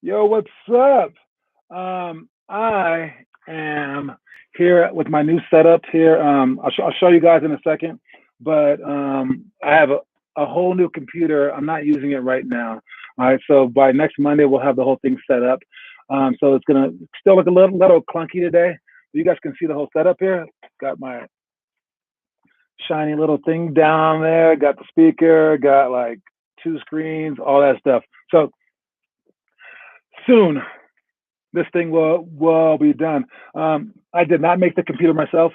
Yo, what's up? I am here with my new setup here. I'll show you guys in a second, but I have a whole new computer. I'm not using it right now. All right, so by next Monday we'll have the whole thing set up. So it's gonna still look a little clunky today. You guys can see the whole setup here. Got my shiny little thing down there. Got the speaker. Got like two screens, all that stuff. So soon this thing will be done. I did not make the computer myself.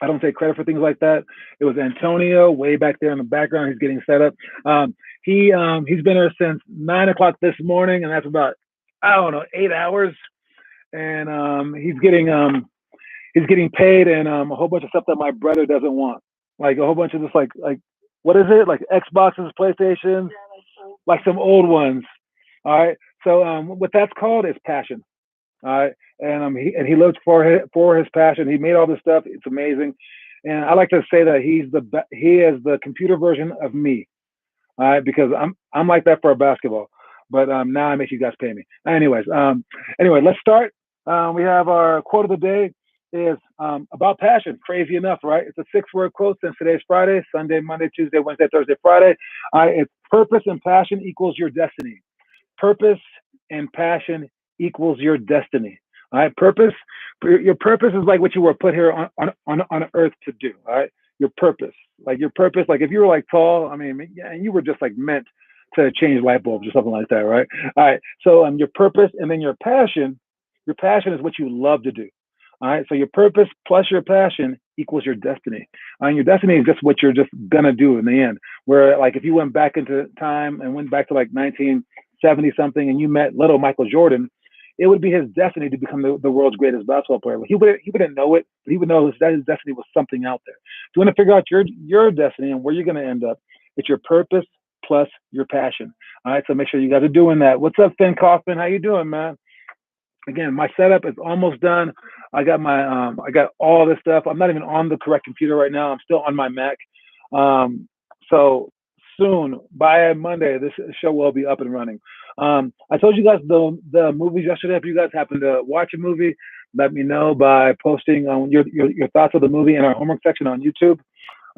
I don't take credit for things like that. It was Antonio way back there in the background. He's getting set up. He's been here since 9 o'clock this morning, and that's about I don't know 8 hours. And he's getting paid and a whole bunch of stuff that my brother doesn't want, like a whole bunch of this like what is it like Xboxes, PlayStations, like some old ones. All right. So what that's called is passion. All right, and he lives for his passion. He made all this stuff. It's amazing, and I like to say that he is the computer version of me. All right, because I'm like that for a basketball, but now I make you guys pay me. Anyway, let's start. We have our quote of the day is about passion. Crazy enough, right? It's a 6-word quote since today's Friday, Sunday, Monday, Tuesday, Wednesday, Thursday, Friday. It's purpose and passion equals your destiny. Purpose and passion equals your destiny. All right, your purpose is like what you were put here on earth to do. All right, your purpose, like if you were like tall, I mean, yeah, and you were just like meant to change light bulbs or something like that, right? All right, so your purpose and then your passion is what you love to do. All right, so your purpose plus your passion equals your destiny. And your destiny is just what you're just gonna do in the end. Where like if you went back into time and went back to like 1970 something and you met little Michael Jordan, it would be his destiny to become the world's greatest basketball player. He wouldn't know it, but he would know that his destiny was something out there. If you want to figure out your destiny and where you're going to end up, it's your purpose plus your passion. All right, so make sure you guys are doing that. What's up, Finn Kaufman? How you doing, man? Again, my setup is almost done. I got all this stuff. I'm not even on the correct computer right now. I'm still on my Mac. So soon, by Monday, this show will be up and running. I told you guys the movies yesterday. If you guys happen to watch a movie, let me know by posting your thoughts of the movie in our homework section on YouTube.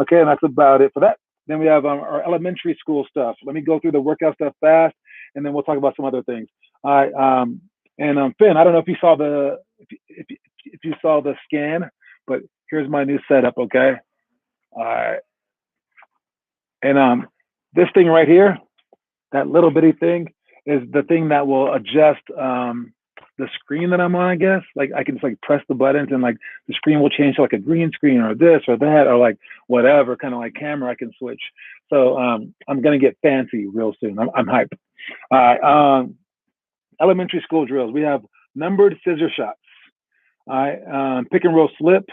Okay, and that's about it for that. Then we have our elementary school stuff. Let me go through the workout stuff fast, and then we'll talk about some other things. All right, and Finn, I don't know if you saw if you saw the scan, but here's my new setup. Okay, all right, and this thing right here, that little bitty thing, is the thing that will adjust the screen that I'm on, I guess. Like I can just like press the buttons and like the screen will change to like a green screen or this or that or like whatever kind of like camera I can switch. So I'm gonna get fancy real soon. I'm hyped. All right. Elementary school drills. We have numbered scissor shots. All right. Pick and roll slip,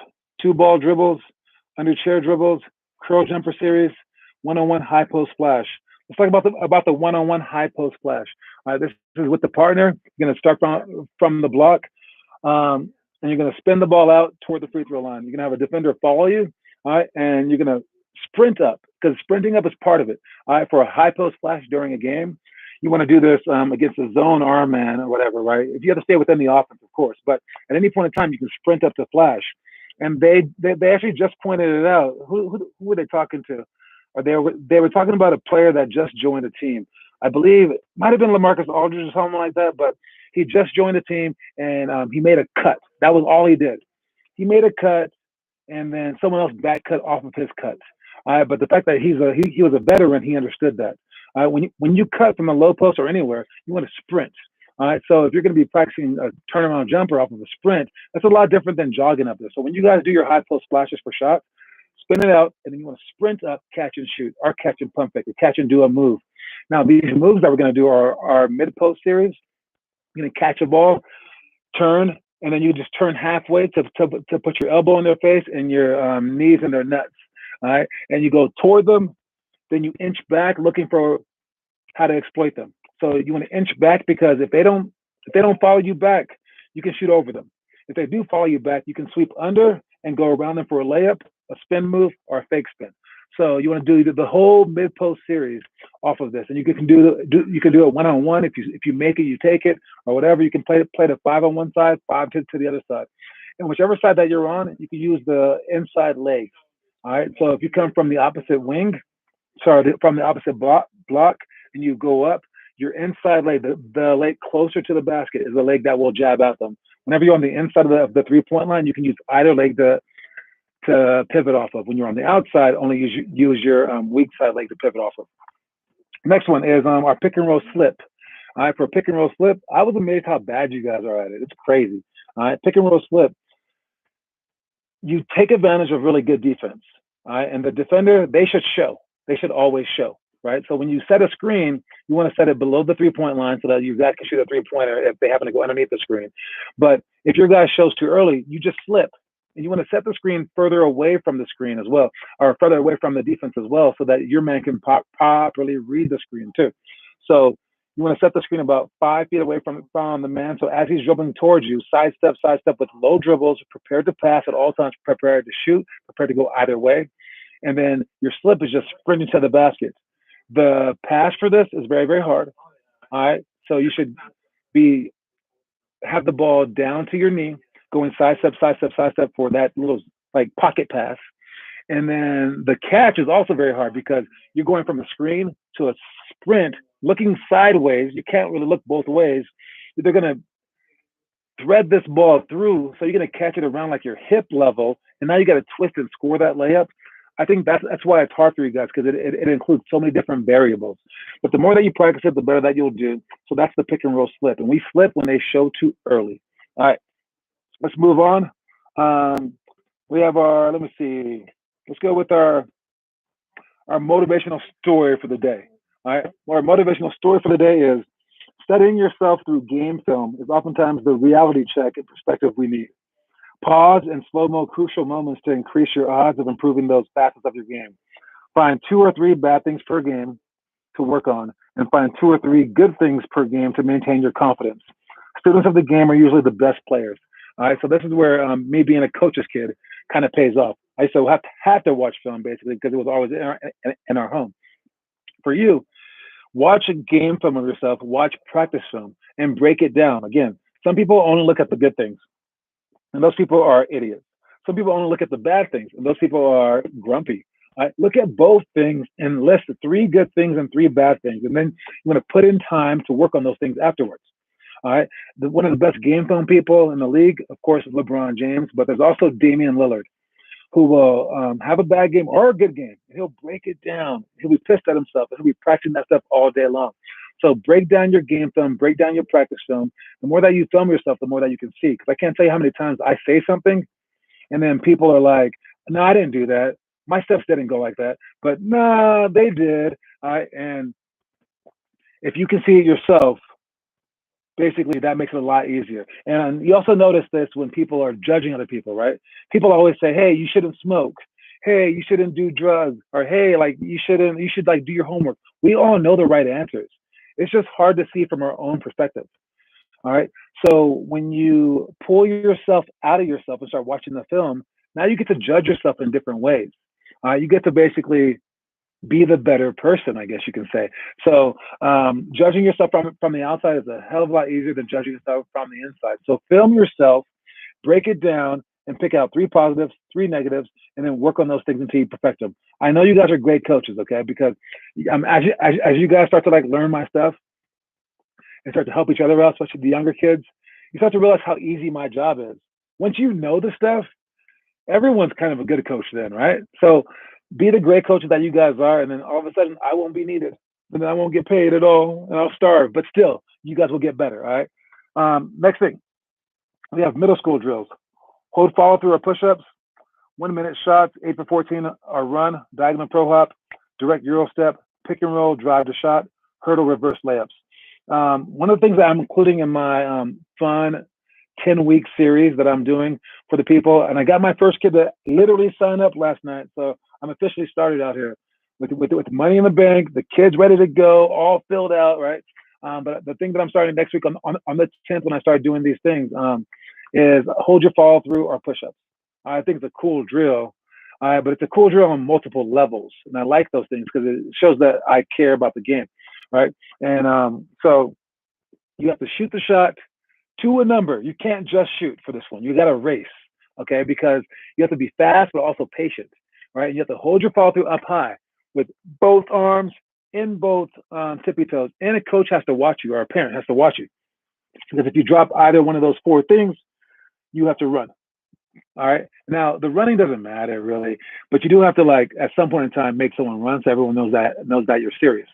2-ball dribbles, under chair dribbles, curl jumper series, one-on-one high post flash. Let's talk about the one-on-one high post flash. All right, this is with the partner. You're going to start from the block, and you're going to spin the ball out toward the free throw line. You're going to have a defender follow you, all right, and you're going to sprint up because sprinting up is part of it. All right, for a high post flash during a game, you want to do this against a zone arm man or whatever, right? If you have to stay within the offense, of course, but at any point in time, you can sprint up to flash. And they actually just pointed it out. Who were they talking to? Or they were talking about a player that just joined a team. I believe it might have been LaMarcus Aldridge or something like that, but he just joined the team and he made a cut. That was all he did. He made a cut, and then someone else back cut off of his cut. But the fact that he was a veteran, he understood that. When you cut from a low post or anywhere, you want to sprint. All right, so if you're going to be practicing a turnaround jumper off of a sprint, that's a lot different than jogging up there. So when you guys do your high post splashes for shots, spin it out, and then you want to sprint up, catch and shoot, or catch and pump fake, or catch and do a move. Now, these moves that we're going to do are our mid-post series. You're going to catch a ball, turn, and then you just turn halfway to put your elbow in their face and your knees in their nuts. All right, and you go toward them, then you inch back, looking for how to exploit them. So you want to inch back because if they don't follow you back, you can shoot over them. If they do follow you back, you can sweep under and go around them for a layup, a spin move, or a fake spin. So you want to do the whole mid post series off of this, and you can you can do it 1-on-1. If you make it, you take it, or whatever. You can play the 5 on one side, 5 to the other side, and whichever side that you're on, you can use the inside legs. All right. So if you come from the opposite wing, sorry, from the opposite block, and you go up, your inside leg, the leg closer to the basket, is the leg that will jab at them. Whenever you're on the inside of the 3-point line, you can use either leg to pivot off of. When you're on the outside, only use your weak side leg to pivot off of. Next one is our pick and roll slip. All right, for pick and roll slip, I was amazed how bad you guys are at it. It's crazy. All right, pick and roll slip, you take advantage of really good defense. All right, and the defender, they should show. They should always show. Right. So when you set a screen, you want to set it below the 3-point line so that your guy can shoot a 3-pointer if they happen to go underneath the screen. But if your guy shows too early, you just slip. And you want to set the screen further away from the screen as well, or further away from the defense as well, so that your man can properly read the screen too. So you want to set the screen about 5 feet away from the man. So as he's dribbling towards you, sidestep with low dribbles, prepared to pass at all times, prepared to shoot, prepared to go either way. And then your slip is just sprinting to the basket. The pass for this is very, very hard. All right. So you should have the ball down to your knee, going sidestep for that little like pocket pass. And then the catch is also very hard because you're going from a screen to a sprint, looking sideways. You can't really look both ways. They're going to thread this ball through, so you're going to catch it around like your hip level, and now you got to twist and score that layup. I think that's why it's hard for you guys, because it includes so many different variables. But the more that you practice it, the better that you'll do. So that's the pick and roll slip. And we slip when they show too early. All right, let's move on. We have let me see. Let's go with our motivational story for the day. All right, well, our motivational story for the day is studying yourself through game film is oftentimes the reality check and perspective we need. Pause and slow-mo crucial moments to increase your odds of improving those facets of your game. Find 2 or 3 bad things per game to work on, and find 2 or 3 good things per game to maintain your confidence. Students of the game are usually the best players. All right, so this is where me being a coach's kid kind of pays off. I used to have to watch film basically because it was always in our home. For you, watch a game film of yourself, watch practice film, and break it down. Again, some people only look at the good things, and those people are idiots. Some people only look at the bad things, and those people are grumpy. Right? Look at both things and list 3 good things and 3 bad things, and then you want to put in time to work on those things afterwards. All right. One of the best game film people in the league, of course, is LeBron James, but there's also Damian Lillard, who will have a bad game or a good game. He'll break it down. He'll be pissed at himself. He'll be practicing that stuff all day long. So break down your game film, break down your practice film. The more that you film yourself, the more that you can see. Because I can't tell you how many times I say something, and then people are like, "No, I didn't do that. My steps didn't go like that." But no, they did. All right. And if you can see it yourself, basically that makes it a lot easier. And you also notice this when people are judging other people, right? People always say, "Hey, you shouldn't smoke. Hey, you shouldn't do drugs," or "Hey, like you should like do your homework." We all know the right answers. It's just hard to see from our own perspective. All right. So when you pull yourself out of yourself and start watching the film, now you get to judge yourself in different ways. You get to basically be the better person, I guess you can say. So judging yourself from the outside is a hell of a lot easier than judging yourself from the inside. So film yourself, break it down, and pick out 3 positives, 3 negatives, and then work on those things until you perfect them. I know you guys are great coaches, okay? Because as you guys start to like learn my stuff and start to help each other out, especially the younger kids, you start to realize how easy my job is. Once you know the stuff, everyone's kind of a good coach then, right? So be the great coaches that you guys are, and then all of a sudden I won't be needed, and then I won't get paid at all, and I'll starve. But still, you guys will get better, all right? Next thing, we have middle school drills. Hold follow through or push-ups, 1-minute shots, 8 for 14 or run, diagonal pro hop, direct Euro step, pick and roll, drive to shot, hurdle reverse layups. One of the things that I'm including in my fun 10-week series that I'm doing for the people, and I got my first kid to literally sign up last night, so I'm officially started out here with money in the bank, the kids ready to go, all filled out, right? But the thing that I'm starting next week on the 10th when I start doing these things is hold your follow through or push-ups. I think it's a cool drill. All right, but it's a cool drill on multiple levels, and I like those things because it shows that I care about the game, right? And so you have to shoot the shot to a number. You can't just shoot for this one. You got to race, okay? Because you have to be fast but also patient, right? And you have to hold your follow through up high with both arms in both tippy toes, and a coach has to watch you or a parent has to watch you because if you drop either one of those four things, you have to run. All right. Now the running doesn't matter really, but you do have to like at some point in time make someone run so everyone knows that you're serious.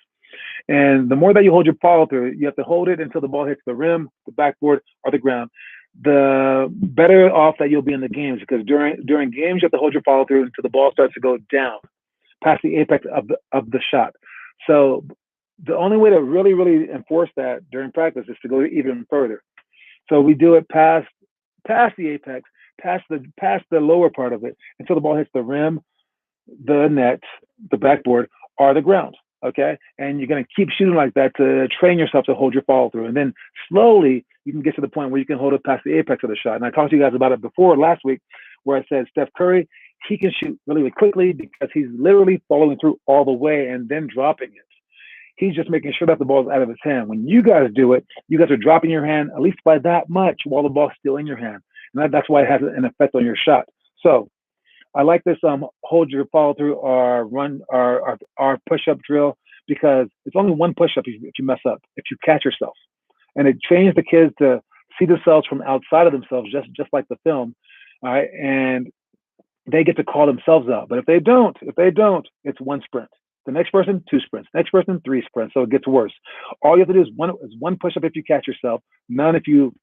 And the more that you hold your follow through, you have to hold it until the ball hits the rim, the backboard, or the ground. The better off that you'll be in the games because during games you have to hold your follow through until the ball starts to go down past the apex of the shot. So the only way to really enforce that during practice is to go even further. So we do it past the apex, past the lower part of it until the ball hits the rim, the net, the backboard, or the ground. Okay, and you're going to keep shooting like that to train yourself to hold your follow through, and then slowly you can get to the point where you can hold it past the apex of the shot. And I talked to you guys about it before last week, where I said Steph Curry, he can shoot really quickly because he's literally following through all the way and then dropping it. He's just making sure that the ball's out of his hand. When you guys do it, you guys are dropping your hand at least by that much while the ball's still in your hand, and that's why it has an effect on your shot. So I like this hold your follow through or run or push up drill because it's only one push up if you mess up, if you catch yourself. And it trains the kids to see themselves from outside of themselves, just like the film. All right. And they get to call themselves out. But if they don't, it's one sprint. The next person, two sprints. Next person, three sprints. So it gets worse. All you have to do is one push up if you catch yourself, none if you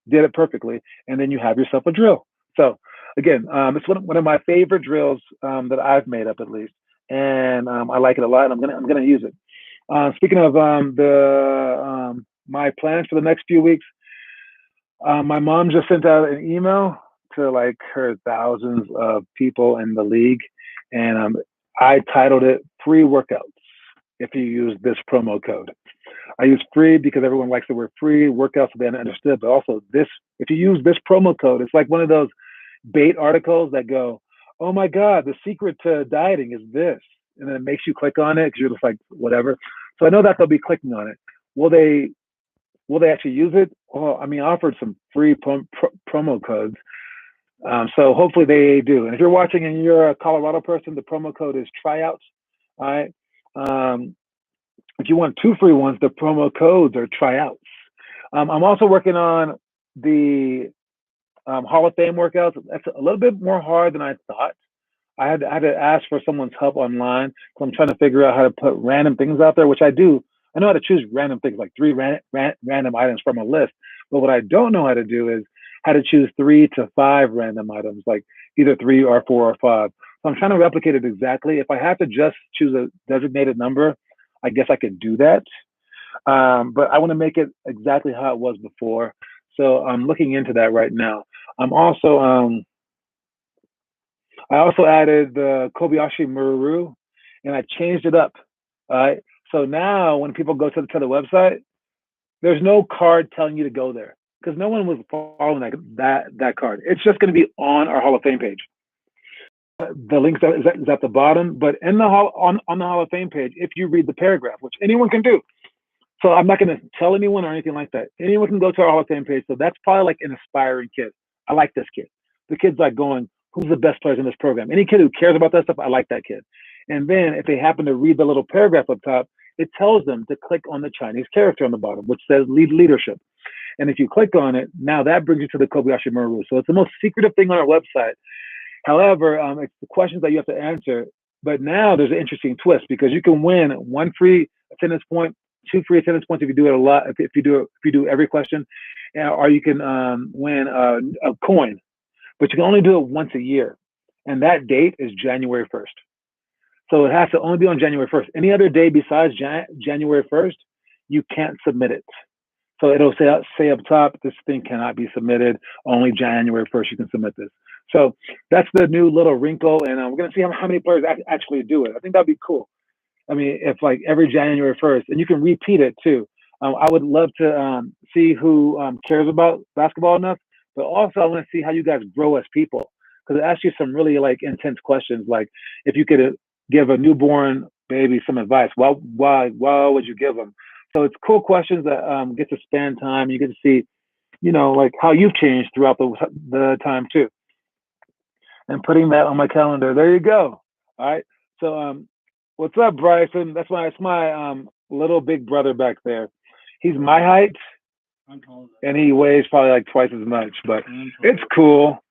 did it perfectly, and then you have yourself a drill. So again, it's one of my favorite drills that I've made up at least, and I like it a lot. And I'm gonna use it. Speaking of my plans for the next few weeks, my mom just sent out an email to like her thousands of people in the league, and I titled it "Free Workouts" if you use this promo code. I use free because everyone likes the word free workouts, so they understood. But also this, if you use this promo code, it's like one of those bait articles that go, "Oh my God, the secret to dieting is this," and then it makes you click on it because you're just like whatever. So I know that they'll be clicking on it. Will they actually use it? Well, I mean, I offered some free promo codes, so hopefully they do. And if you're watching and you're a Colorado person, the promo code is tryouts. All right. If you want two free ones, the promo codes are tryouts. I'm also working on the Hall of Fame workouts. That's a little bit more hard than I thought. I had to ask for someone's help online. So I'm trying to figure out how to put random things out there, which I do. I know how to choose random things, like three random items from a list. But what I don't know how to do is how to choose 3 to 5 random items, like either 3 or 4 or 5. So I'm trying to replicate it exactly. If I have to just choose a designated number, I guess I could do that. But I want to make it exactly how it was before. So I'm looking into that right now. I also added the Kobayashi Maru, and I changed it up. All right. So now when people go to the website, there's no card telling you to go there because no one was following that card. It's just going to be on our Hall of Fame page. The link is at the bottom, but in the on the Hall of Fame page, if you read the paragraph, which anyone can do. So I'm not going to tell anyone or anything like that. Anyone can go to our Hall of Fame page. So that's probably like an aspiring kid. I like this kid. The kid's like going, who's the best players in this program? Any kid who cares about that stuff, I like that kid. And then if they happen to read the little paragraph up top, it tells them to click on the Chinese character on the bottom, which says lead leadership. And if you click on it, now that brings you to the Kobayashi Maru. So it's the most secretive thing on our website. However, it's the questions that you have to answer. But now there's an interesting twist because you can win 1 free attendance point, 2 free attendance points if you do it a lot. If you do every question, or you can win a coin. But you can only do it once a year, and that date is January 1st. So it has to only be on January 1st. Any other day besides January 1st, you can't submit it. So it'll say up top, this thing cannot be submitted. Only January 1st you can submit this. So that's the new little wrinkle, and we're going to see how many players actually do it. I think that'd be cool. I mean, if like every January 1st, and you can repeat it too. I would love to see who cares about basketball enough, but also I want to see how you guys grow as people. because it asks you some really like intense questions, like if you could give a newborn baby some advice, why would you give them? So it's cool questions that get to span time. You get to see, like how you've changed throughout the time too. And putting that on my calendar. There you go. All right. So what's up, Bryson? That's my little big brother back there. He's my height, and he weighs probably like twice as much, but it's cool.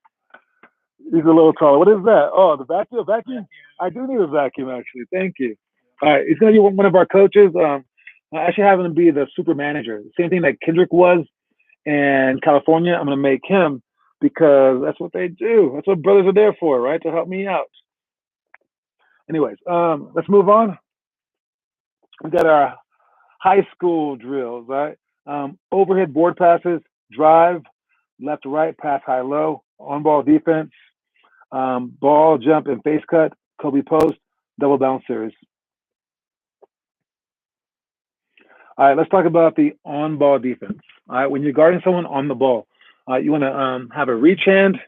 He's a little taller. What is that? Oh, the vacuum. A vacuum. I do need a vacuum, actually. Thank you. All right, he's going to be one of our coaches. I actually have him to be the super manager. Same thing that Kendrick was in California. I'm going to make him because that's what they do. That's what brothers are there for, right? To help me out. Anyways, let's move on. We got our high school drills, right? Overhead board passes, drive, left to right, pass high low, on ball defense, ball jump and face cut, Kobe post, double bounce series. All right, let's talk about the on ball defense. All right, when you're guarding someone on the ball, you want to have a reach hand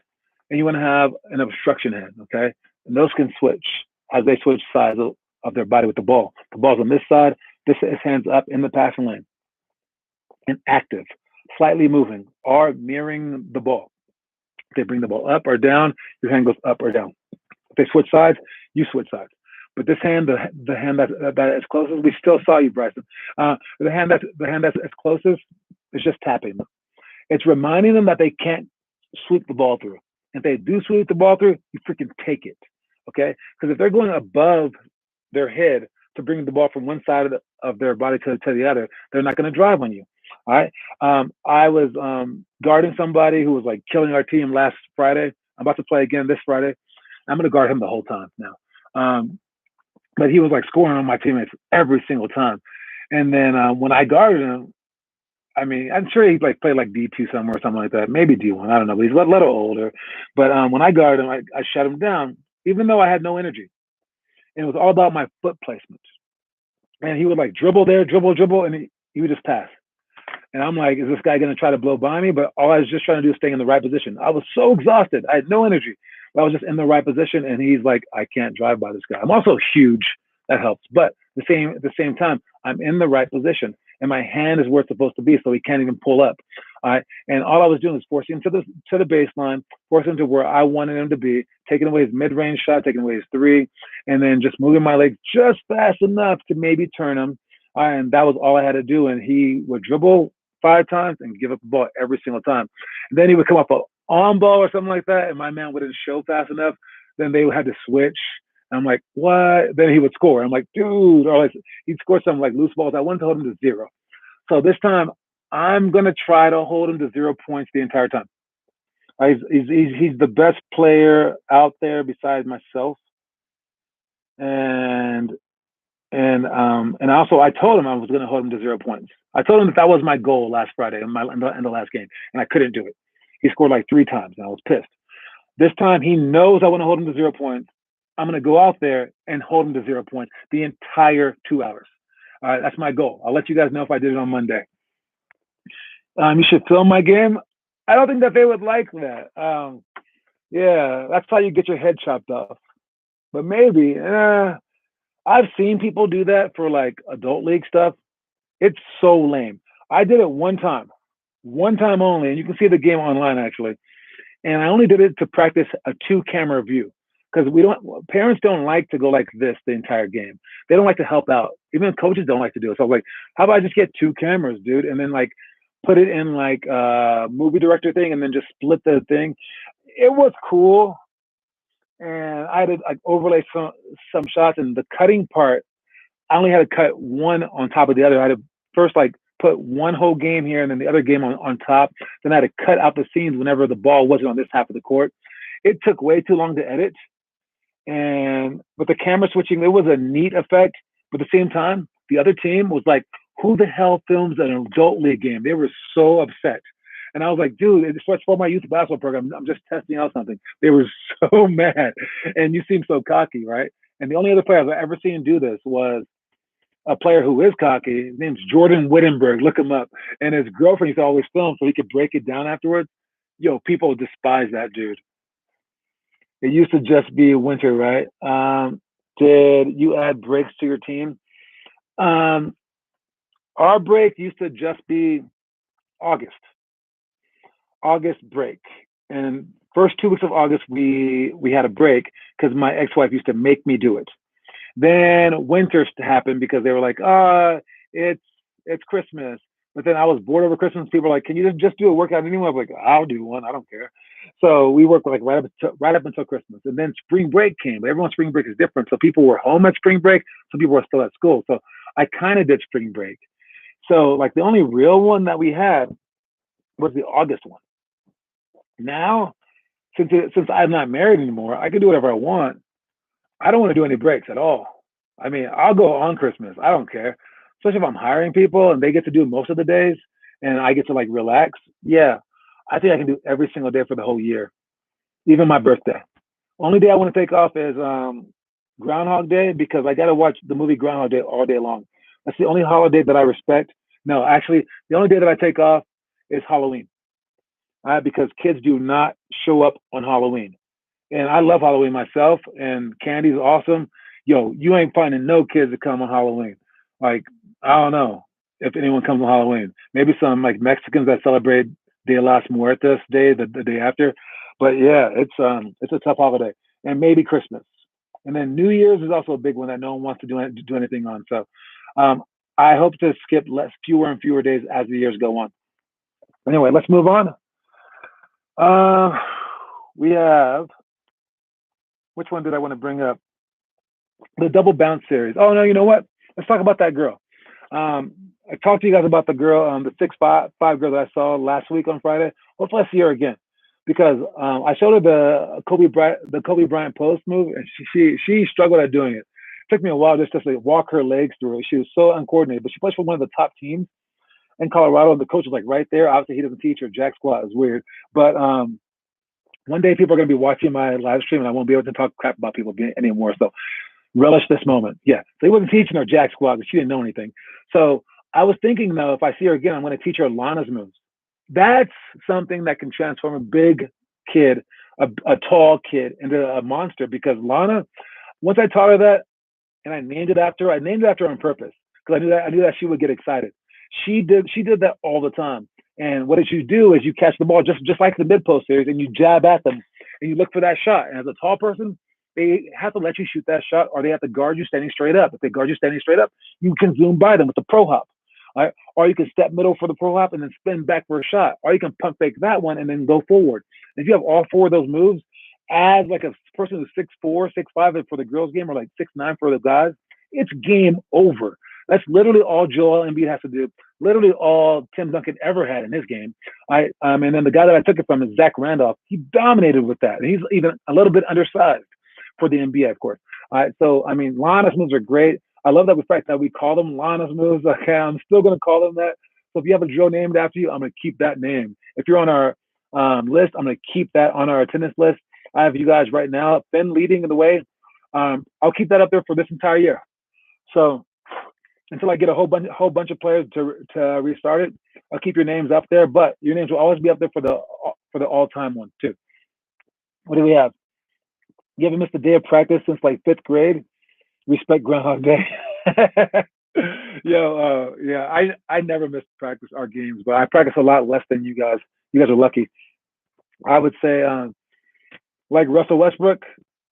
and you want to have an obstruction hand, okay? And those can switch as they switch sides of their body with the ball. The ball's on this side, this is hands up in the passing lane. And active, slightly moving, or mirroring the ball. If they bring the ball up or down, your hand goes up or down. If they switch sides, you switch sides. But this hand, the hand that is closest, we still saw you, Bryson. The hand that's as closest is just tapping them. It's reminding them that they can't sweep the ball through. If they do sweep the ball through, you freaking take it, okay? Because if they're going above their head to bring the ball from one side of their body to the other, they're not going to drive on you. All right. I was guarding somebody who was like killing our team last Friday. I'm about to play again this Friday. I'm going to guard him the whole time now. But he was like scoring on my teammates every single time. And then when I guarded him, I mean, I'm sure he like played like D2 somewhere or something like that, maybe D1. I don't know, but he's a little older. But when I guarded him, I shut him down, even though I had no energy. And it was all about my foot placement. And he would like dribble there, dribble, and he would just pass. And I'm like, is this guy going to try to blow by me? But all I was just trying to do is stay in the right position. I was so exhausted. I had no energy. But I was just in the right position. And he's like, I can't drive by this guy. I'm also huge. That helps. But at the same time, I'm in the right position. And my hand is where it's supposed to be, so he can't even pull up. All right. And all I was doing was forcing him to the baseline, forcing him to where I wanted him to be, taking away his mid-range shot, taking away his three, and then just moving my legs just fast enough to maybe turn him. And that was all I had to do. And he would dribble 5 times and give up the ball every single time. And then he would come up an on ball or something like that, and my man wouldn't show fast enough. Then they had to switch. And I'm like, what? Then he would score. I'm like, dude, or like he'd score some like loose balls. I wanted to hold him to 0. So this time I'm gonna try to hold him to 0 points the entire time. He's the best player out there besides myself. And also I told him I was gonna hold him to 0 points. I told him that was my goal last Friday in the last game, and I couldn't do it. He scored like 3 times, and I was pissed. This time he knows I want to hold him to 0 points. I'm going to go out there and hold him to 0 points the entire 2 hours. All right, that's my goal. I'll let you guys know if I did it on Monday. You should film my game. I don't think that they would like that. Yeah, that's how you get your head chopped off. But maybe. I've seen people do that for like adult league stuff. It's so lame. I did it one time only, and you can see the game online actually. And I only did it to practice a 2-camera view. Because parents don't like to go like this the entire game. They don't like to help out. Even coaches don't like to do it. So I was like, how about I just get 2 cameras, dude, and then like put it in like a movie director thing, and then just split the thing. It was cool, and I had to like overlay some shots, and the cutting part, I only had to cut one on top of the other. I had to first like put one whole game here, and then the other game on top. Then I had to cut out the scenes whenever the ball wasn't on this half of the court. It took way too long to edit. And with the camera switching, it was a neat effect. But at the same time, the other team was like, who the hell films an adult league game? They were so upset. And I was like, dude, it's for my youth basketball program. I'm just testing out something. They were so mad. And you seem so cocky, right? And the only other player I've ever seen do this was a player who is cocky. His name's Jordan Wittenberg. Look him up. And his girlfriend used to always film so he could break it down afterwards. Yo, people despise that dude. It used to just be winter, right? Did you add breaks to your team? Um, our break used to just be August, August break, and first 2 weeks of August we had a break because my ex-wife used to make me do it. Then winter happened because they were like, it's Christmas. But then I was bored over Christmas. People were like, can you just do a workout anyway? I was like, I'll do one. I don't care. So we worked like right up until Christmas. And then spring break came. But everyone's spring break is different. So people were home at spring break. Some people were still at school. So I kind of did spring break. So like the only real one that we had was the August one. Now, since I'm not married anymore, I can do whatever I want. I don't want to do any breaks at all. I mean, I'll go on Christmas. I don't care. Especially if I'm hiring people and they get to do most of the days and I get to like relax. Yeah, I think I can do every single day for the whole year, even my birthday. Only day I want to take off is Groundhog Day because I got to watch the movie Groundhog Day all day long. That's the only holiday that I respect. No, actually, the only day that I take off is Halloween because kids do not show up on Halloween. And I love Halloween myself, and candy's awesome. Yo, you ain't finding no kids that come on Halloween. Like, I don't know if anyone comes on Halloween. Maybe some like Mexicans that celebrate Dia las Muertes Day, the day after. But yeah, it's a tough holiday, and maybe Christmas, and then New Year's is also a big one that no one wants to do anything on. So, um, I hope to skip fewer and fewer days as the years go on. Anyway, let's move on. Uh, we have which one did I want to bring up? The double bounce series. Oh no, you know what? Let's talk about that girl. I talked to you guys about the girl, the 6'5" girl that I saw last week on Friday. Hopefully, I see her again because I showed her the Kobe Bryant post move, and she struggled at doing it. It took me a while just to like walk her legs through it. She was so uncoordinated, but she plays for one of the top teams in Colorado. And the coach was like right there. Obviously, he doesn't teach her jack squat. It's weird, but one day people are going to be watching my live stream, and I won't be able to talk crap about people anymore. So relish this moment. Yeah. So he wasn't teaching her jack squat because she didn't know anything. So I was thinking though, if I see her again, I'm going to teach her Lana's moves. That's something that can transform a big kid, a tall kid into a monster because Lana, once I taught her that and I named it after her, I named it after her on purpose because I knew that she would get excited. She did that all the time. And what did you do is you catch the ball just like the mid post series and you jab at them and you look for that shot. And as a tall person, they have to let you shoot that shot or they have to guard you standing straight up. If they guard you standing straight up, you can zoom by them with the pro hop. Right? Or you can step middle for the pro hop and then spin back for a shot. Or you can pump fake that one and then go forward. And if you have all four of those moves, as like a person who's 6'4", 6'5" for the girls game or like 6'9" for the guys, it's game over. That's literally all Joel Embiid has to do. Literally all Tim Duncan ever had in his game. And then the guy that I took it from is Zach Randolph. He dominated with that. And he's even a little bit undersized for the NBA, of course. So, I mean, Lana's moves are great. I love that fact that we call them Lana's moves. Okay, I'm still going to call them that. So if you have a drill named after you, I'm going to keep that name. If you're on our list, I'm going to keep that on our attendance list. I have you guys right now. Finn leading the way. I'll keep that up there for this entire year. So until I get a whole bunch of players to restart it, I'll keep your names up there. But your names will always be up there for the all-time one too. What do we have? You haven't missed a day of practice since like 5th grade. Respect Groundhog Day. Yeah, I never miss practice or games, but I practice a lot less than you guys. You guys are lucky. I would say, like Russell Westbrook,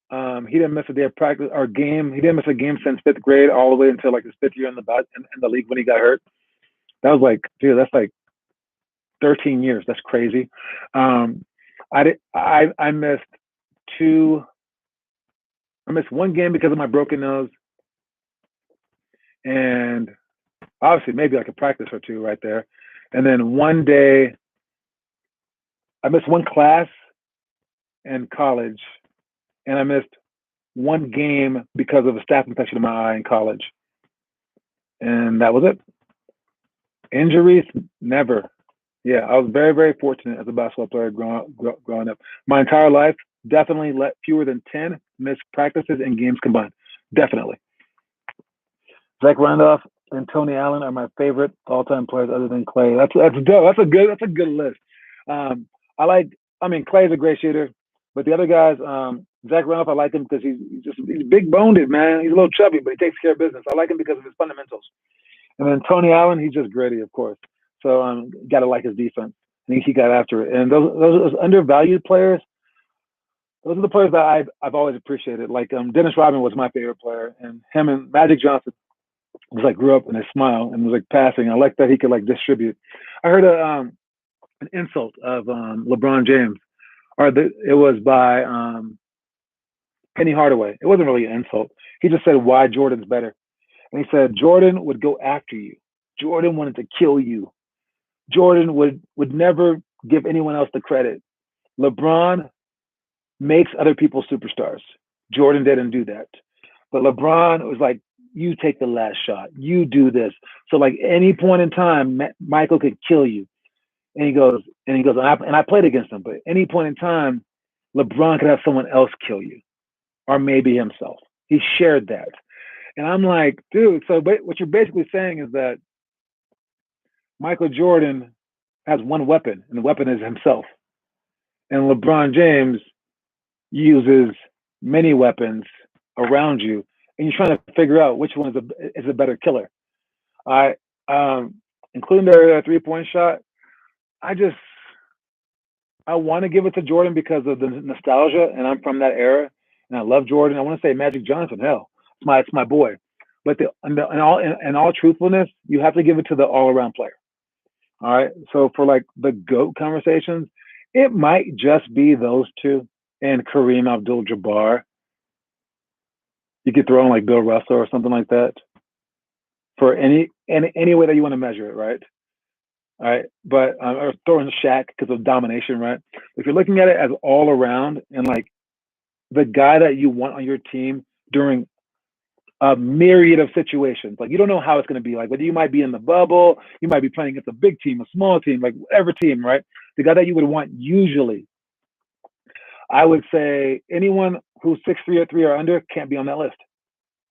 he didn't miss a day of practice or game. He didn't miss a game since 5th grade, all the way until like his 5th year in the league when he got hurt. That was like, dude, that's like 13 years. That's crazy. I missed two. I missed one game because of my broken nose, and obviously maybe like a practice or two right there. And then one day, I missed one class in college, and I missed one game because of a staph infection in my eye in college. And that was it. Injuries, never. Yeah, I was very, very fortunate as a basketball player growing up. My entire life, definitely let fewer than 10 missed practices and games combined. Definitely. Zach Randolph and Tony Allen are my favorite all-time players other than Clay. That's dope. That's a good list. Clay's a great shooter, but the other guys, Zach Randolph, I like him because he's big boned, man. He's a little chubby, but he takes care of business. I like him because of his fundamentals. And then Tony Allen, he's just gritty, of course. So got to like his defense. I think he got after it. And those undervalued players, those are the players that I've always appreciated. Like Dennis Rodman was my favorite player, and him and Magic Johnson was like grew up in his smile and was like passing. I like that he could like distribute. I heard an insult of LeBron James, it was by Penny Hardaway. It wasn't really an insult. He just said why Jordan's better, and he said Jordan would go after you. Jordan wanted to kill you. Jordan would never give anyone else the credit. LeBron makes other people superstars. Jordan didn't do that. But LeBron was like, you take the last shot. You do this. So like any point in time, Michael could kill you. And he goes, and I played against him, but any point in time, LeBron could have someone else kill you, or maybe himself. He shared that. And I'm like, dude, so what you're basically saying is that Michael Jordan has one weapon, and the weapon is himself. And LeBron James uses many weapons around you, and you're trying to figure out which one is a better killer. I including their 3-point shot. I want to give it to Jordan because of the nostalgia, and I'm from that era, and I love Jordan. I want to say Magic Johnson. Hell, it's my boy. But in all truthfulness, you have to give it to the all-around player. All right. So for like the GOAT conversations, it might just be those two and Kareem Abdul-Jabbar. You could throw in like Bill Russell or something like that for any way that you want to measure it, right? All right, but or throw in Shaq because of domination, right? If you're looking at it as all around and like the guy that you want on your team during a myriad of situations, like you don't know how it's going to be, like whether you might be in the bubble, you might be playing against a big team, a small team, like whatever team, right? The guy that you would want usually, I would say anyone who's 6'3" or 3 or under can't be on that list.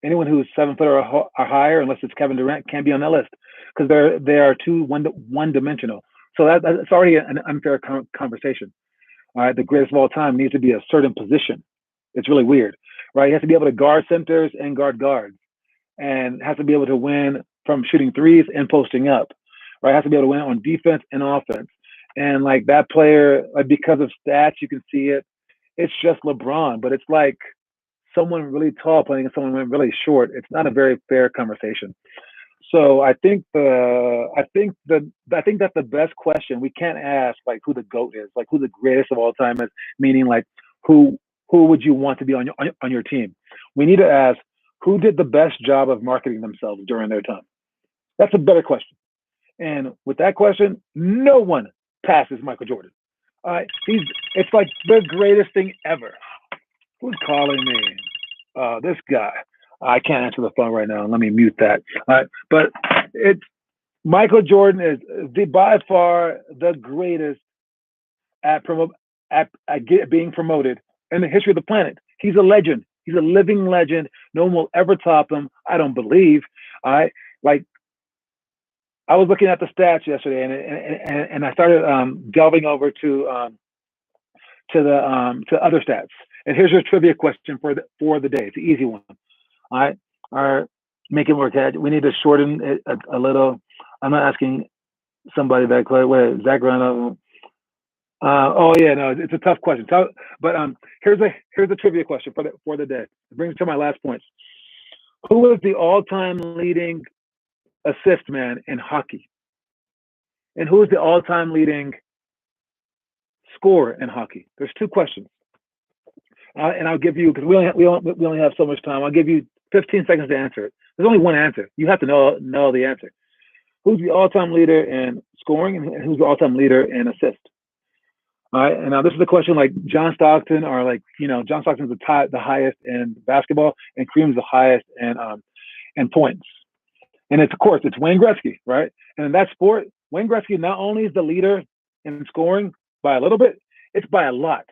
Anyone who's 7 foot or higher, unless it's Kevin Durant, can't be on that list because they are too one dimensional. So that's already an unfair conversation. All right, the greatest of all time needs to be a certain position. It's really weird, right? He has to be able to guard centers and guard guards, and has to be able to win from shooting threes and posting up, right? Has to be able to win on defense and offense. And like that player, like because of stats, you can see it. It's just LeBron, but it's like someone really tall playing against someone really short. It's not a very fair conversation. So I think that's the best question. We can't ask like who the GOAT is, like who the greatest of all time is, meaning like who would you want to be on your team? We need to ask who did the best job of marketing themselves during their time. That's a better question. And with that question, no one passes Michael Jordan. It's like the greatest thing ever. Who's calling me? This guy. I can't answer the phone right now. Let me mute that. But it's Michael Jordan is by far the greatest at being promoted in the history of the planet. He's a legend. He's a living legend. No one will ever top him. I don't believe. I was looking at the stats yesterday, and I started delving over to other stats. And here's your trivia question for the day. It's an easy one. All right, make it more catchy. We need to shorten it a little. I'm not asking somebody that close. Wait, Zach Randolph. Oh yeah, no, it's a tough question. But here's a trivia question for the day. It brings me to my last points. Who is the all-time leading assist man in hockey? And who is the all-time leading scorer in hockey? There's two questions. And I'll give you, because we only have so much time. I'll give you 15 seconds to answer it. There's only one answer. You have to know the answer. Who's the all-time leader in scoring, and who's the all-time leader in assist? All right. And now this is the question like John Stockton, or like John Stockton's the highest in basketball, and Kareem's the highest in points. And of course it's Wayne Gretzky, right? And in that sport, Wayne Gretzky not only is the leader in scoring by a little bit, it's by a lot.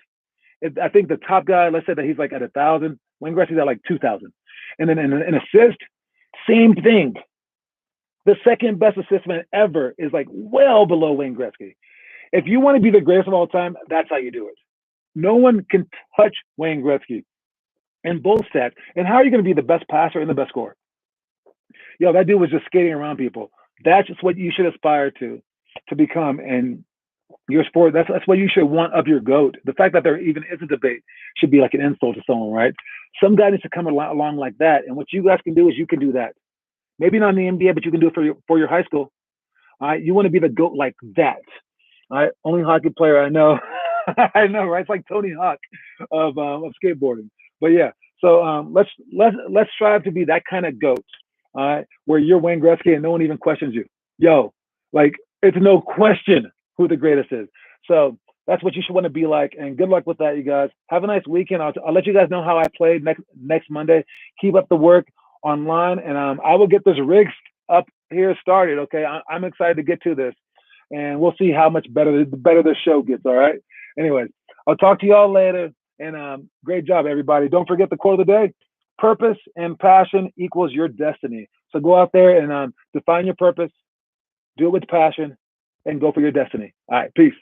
I think the top guy, let's say that he's like at 1,000. Wayne Gretzky's at like 2,000. And then in assist, same thing. The second best assist man ever is like well below Wayne Gretzky. If you want to be the greatest of all time, that's how you do it. No one can touch Wayne Gretzky. and both stats. And how are you going to be the best passer and the best scorer? Yo, that dude was just skating around people. That's just what you should aspire to become. And your sport, that's what you should want of your GOAT. The fact that there even is a debate should be like an insult to someone, right? Some guy needs to come along like that. And what you guys can do is you can do that. Maybe not in the NBA, but you can do it for your high school. All right, you want to be the GOAT like that. All right, only hockey player I know. I know, right? It's like Tony Hawk of skateboarding. But yeah, so let's strive to be that kind of GOAT. All right, where you're Wayne Gretzky and no one even questions you. Yo, like it's no question who the greatest is. So that's what you should want to be like. And good luck with that, you guys. Have a nice weekend. I'll let you guys know how I played next Monday. Keep up the work online, and I will get this rig up here started. Okay, I'm excited to get to this, and we'll see how much better the show gets. All right. Anyways, I'll talk to y'all later, and great job, everybody. Don't forget the quote of the day: purpose and passion equals your destiny. So go out there and define your purpose, do it with passion, and go for your destiny. All right, peace.